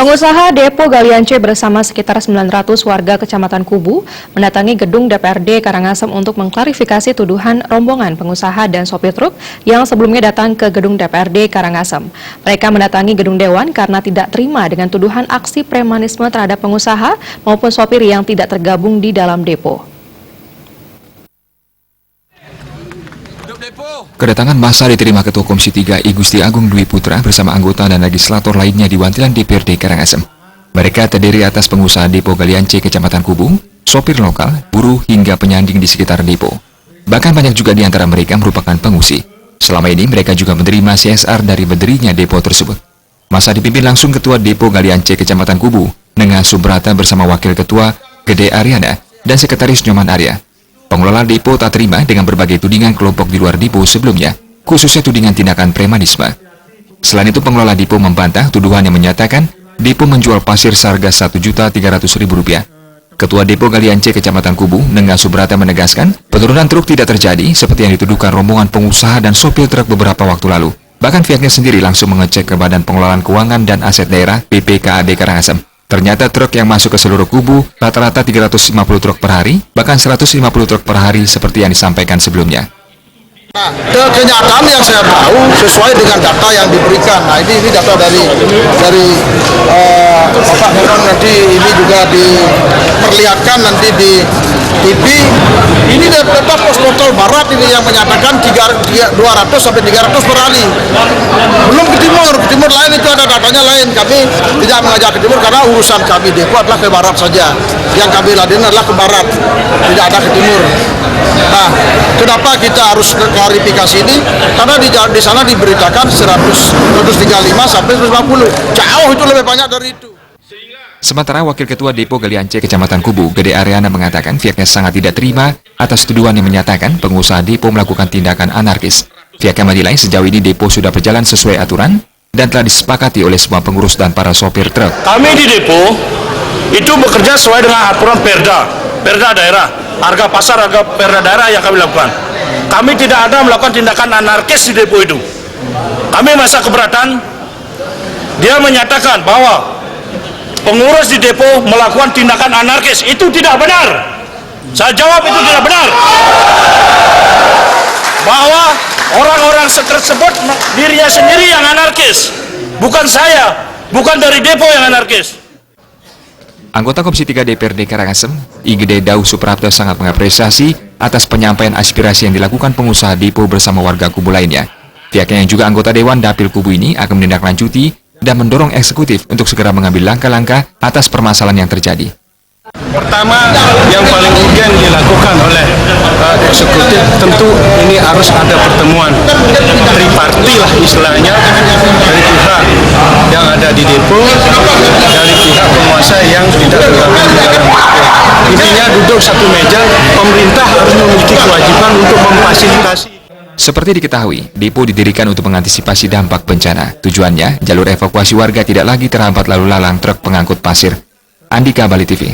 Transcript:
Pengusaha Depo Galian C bersama sekitar 900 warga Kecamatan Kubu mendatangi gedung DPRD Karangasem untuk mengklarifikasi tuduhan rombongan pengusaha dan sopir truk yang sebelumnya datang ke gedung DPRD Karangasem. Mereka mendatangi gedung Dewan karena tidak terima dengan tuduhan aksi premanisme terhadap pengusaha maupun sopir yang tidak tergabung di dalam depo. Kedatangan massa diterima Ketua Komisi 3 I Gusti Agung Dwi Putra bersama anggota dan legislator lainnya di Wantilan DPRD Karangasem. Mereka terdiri atas pengusaha Depo Galian C Kecamatan Kubu, sopir lokal, buruh hingga penyanding di sekitar depo. Bahkan banyak juga di antara mereka merupakan pengungsi. Selama ini mereka juga menerima CSR dari berdirinya depo tersebut. Massa dipimpin langsung Ketua Depo Galian C Kecamatan Kubu, Nengah Subrata bersama Wakil Ketua Gede Ariana dan Sekretaris Nyoman Arya. Pengelola depo tak terima dengan berbagai tudingan kelompok di luar depo sebelumnya, khususnya tudingan tindakan premanisme. Selain itu, pengelola depo membantah tuduhan yang menyatakan depo menjual pasir seharga Rp1.300.000. Ketua Depo Galian C Kecamatan Kubu, Nengah Subrata menegaskan, penurunan truk tidak terjadi seperti yang dituduhkan rombongan pengusaha dan sopir truk beberapa waktu lalu. Bahkan pihaknya sendiri langsung mengecek ke Badan Pengelolaan Keuangan dan Aset Daerah BPKAD Karangasem. Ternyata truk yang masuk ke seluruh kubu rata-rata 350 truk per hari, bahkan 150 truk per hari seperti yang disampaikan sebelumnya. Nah, kenyataan yang saya tahu sesuai dengan data yang diberikan. Nah, ini data dari Bapak memang nanti ini juga diperlihatkan nanti di TV. Ini data pos kontrol barat ini yang menyatakan 200 sampai 300 per hari. Belum ke timur lain itu ada datanya lain. Kami tidak mengajak ke timur karena urusan kami depo adalah ke barat saja. Yang kami ladenin adalah ke barat, tidak ada ke timur. Nah, kenapa kita harus klarifikasi ini? Karena di sana diberitakan 135 sampai 150. Jauh itu lebih banyak dari itu. Sementara Wakil Ketua Depo Galian C Kecamatan Kubu, Gede Ariana mengatakan pihaknya sangat tidak terima atas tuduhan yang menyatakan pengusaha depo melakukan tindakan anarkis. Pihaknya menilai sejauh ini depo sudah berjalan sesuai aturan dan telah disepakati oleh semua pengurus dan para sopir truk. Kami di depo itu bekerja sesuai dengan aturan Perda daerah, harga pasar, harga Perda daerah yang kami lakukan. Kami tidak ada melakukan tindakan anarkis di depo itu. Kami masa keberatan, dia menyatakan bahwa pengurus di depo melakukan tindakan anarkis. Itu tidak benar. Saya jawab itu tidak benar. Bahwa orang-orang tersebut dirinya sendiri yang anarkis. Bukan saya, bukan dari depo yang anarkis. Anggota Komisi 3 DPRD Karangasem, Igede Dau Suprapto sangat mengapresiasi atas penyampaian aspirasi yang dilakukan pengusaha depo bersama warga kubu lainnya. Pihaknya yang juga anggota Dewan Dapil Kubu ini akan menindaklanjuti dan mendorong eksekutif untuk segera mengambil langkah-langkah atas permasalahan yang terjadi. Pertama, yang paling urgen dilakukan oleh eksekutif tentu ini harus ada pertemuan triparti lah istilahnya, dari pihak yang ada di depo, dari pihak penguasa yang tidak tergabung di dalam depo. Intinya duduk satu meja, pemerintah harus memiliki kewajiban untuk memfasilitasi. Seperti diketahui, depo didirikan untuk mengantisipasi dampak bencana. Tujuannya, jalur evakuasi warga tidak lagi terhambat lalu lalang truk pengangkut pasir. Andika Bali TV.